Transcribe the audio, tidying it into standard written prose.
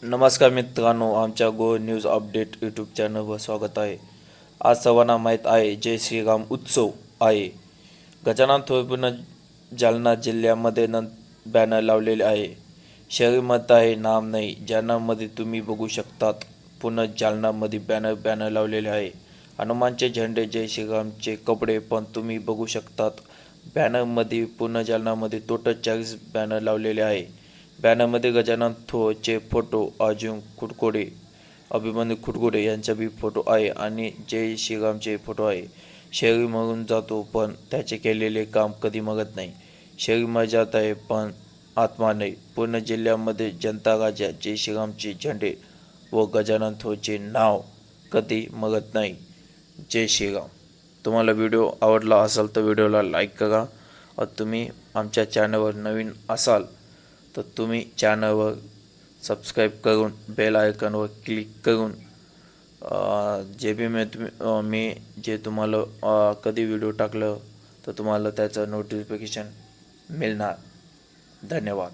नमस्कार मित्रांनो, आमच्या गो न्यूज अपडेट यूट्यूब चॅनलवर स्वागत आहे. आज सर्वांना माहीत आहे जय श्रीराम उत्सव आहे. गजानन थोरपूर्ण जालना जिल्ह्यामध्ये बॅनर लावलेले आहे. शहरीमध्ये आहे नाम नाही, जालनामध्ये तुम्ही बघू शकतात. पुन्हा जालनामध्ये बॅनर लावलेले आहे. हनुमानचे झेंडे, जय श्रीरामचे कपडे पण तुम्ही बघू शकतात. बॅनरमध्ये पुन्हा जालनामध्ये टोटल 40 बॅनर लावलेले आहे. बॅनरमध्ये गजानन थोरचे फोटो, अर्जुन खुटकोडे, अभिमन्यू खुटकोडे यांचा बी फोटो आहे आणि जय श्रीरामचे फोटो आहे. शहरी मरून जातो पण त्याचे केलेले काम कधी मरत नाही. शहरी मर आहे पण आत्मा नाही. पूर्ण जिल्ह्यामध्ये जनता राजा जय श्रीरामचे झेंडे व गजानन थोरचे नाव कधी मरत नाही. जय श्रीराम. तुम्हाला व्हिडिओ आवडला असेल तर व्हिडिओला लाईक करा. तुम्ही आमच्या चॅनलवर नवीन असाल तर तुम्ही चॅनलवर सबस्क्राईब करून बेल आयकॉनवर क्लिक करून जे बी मी जे तुम्हाला कधी व्हिडिओ टाकलं तर तुम्हाला त्याचं नोटिफिकेशन मिळणार. धन्यवाद.